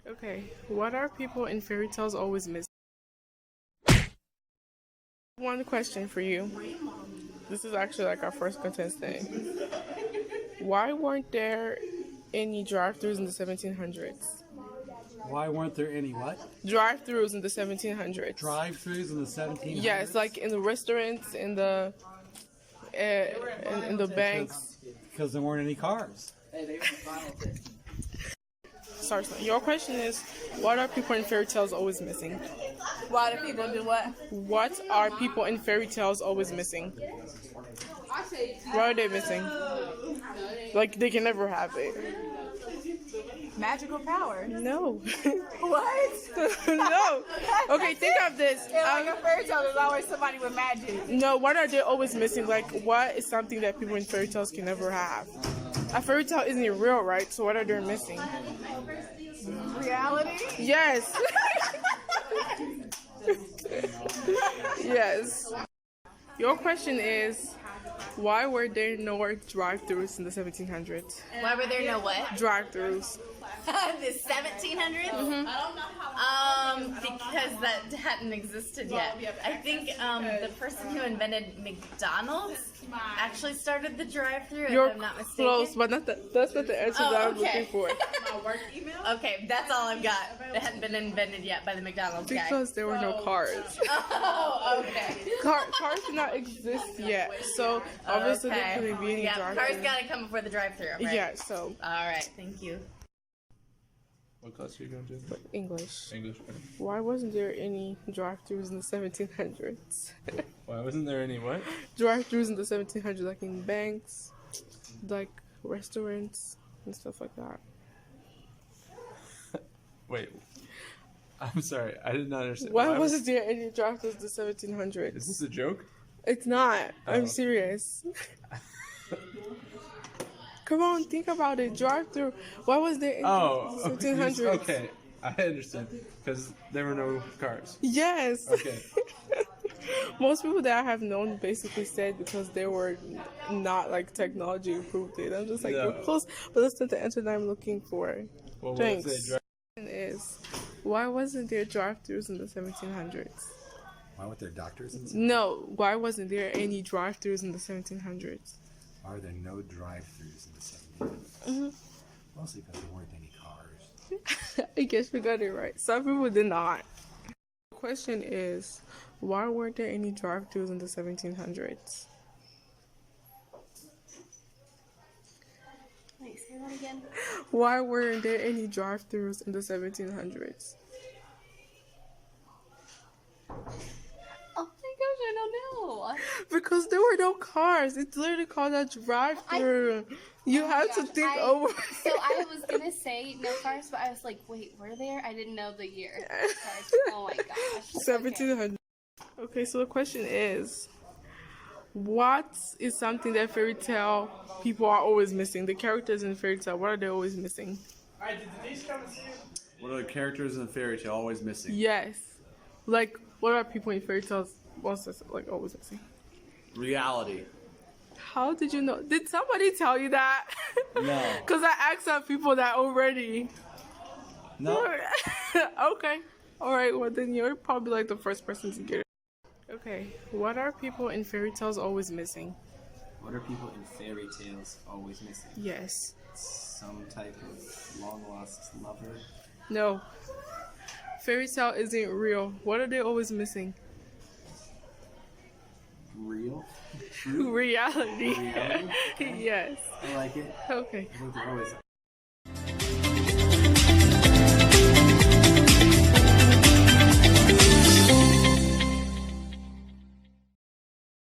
Okay, what are people in fairy tales always missing? One question for you. This is actually like our first contestant. Why weren't there any drive-thrus in the 1700s? Why weren't there any what? Drive-thrus in the 1700s. Drive-thrus in the 1700s? Yes, like in the restaurants, in the banks. Because there weren't any cars. Sorry, your question is, what are people in fairy tales always missing? Why do people do what? What are people in fairy tales always missing? What are they missing? Like, they can never have it. Magical power. No. What? No. Okay, think of this. In like a fairy tale, there's always somebody with magic. No, what are they always missing? Like, what is something that people in fairy tales can never have? A fairy tale isn't real, right? So what are they missing? Reality? Yes. Yes. Your question is, why were there no drive-thrus in the 1700s? Why were there no what? Drive-thrus. The 1700s? Because that hadn't existed yet. I think the person who invented McDonald's actually started the drive-thru, You're if I'm not mistaken. close, but that's not the answer that I was looking for. Okay, that's all I've got. It hadn't been invented yet by the McDonald's guy. Because there were no cars. Oh, okay. Cars did not exist yet, so obviously there couldn't be any Yeah, drive-thru. cars gotta come before the drive-thru, right? Yeah, so Alright, thank you. What class are you going to? English. English. Why wasn't there any drive-thrus in the 1700s? Why wasn't there any what? Drive-thrus in the 1700s, like in banks, like restaurants and stuff like that. Wait. I'm sorry. I did not understand. Why wasn't there any drive-thrus in the 1700s? Is this a joke? It's not. I'm Oh. serious. Come on, think about it. Drive-thru. Why was there in Oh, the 1700s? okay. I understand. Because there were no cars. Yes. Okay. Most people that I have known basically said because they were not like technology improved it. I'm just like, No. you're close, but that's not the answer that I'm looking for. Well, Thanks. what's it? Is why wasn't there drive-thrus in the 1700s? Why weren't there doctors and stuff? No, why wasn't there any drive-thrus in the 1700s? Why were there no drive-thrus in the 1700s? Mostly because there weren't any cars. I guess we got it right. Some people did not. The question is, why weren't there any drive-thrus in the 1700s? Wait, say that again? Why weren't there any drive-thrus in the 1700s? Oh my gosh, I don't know. Because there were no cars. It's literally called a drive-thru. You have to think over. So I was gonna say no cars, but I was like, wait, were there? I didn't know the year. Oh my gosh. 1700. Okay, so the question is, what is something that fairy tale people are always missing? The characters in fairy tale, what are they always missing? What are the characters in the fairy tale always missing? Yes. Like, what are people in fairy tales like always missing? Reality. How did you know? Did somebody tell you that? No. Because I asked some people that already. No. Okay. Alright, well then you're probably like the first person to get it. Okay, what are people in fairy tales always missing? What are people in fairy tales always missing? Yes. Some type of long-lost lover? No. Fairy tale isn't real. What are they always missing? Real? Reality. Reality? Yes. I like it. Okay. I think they're always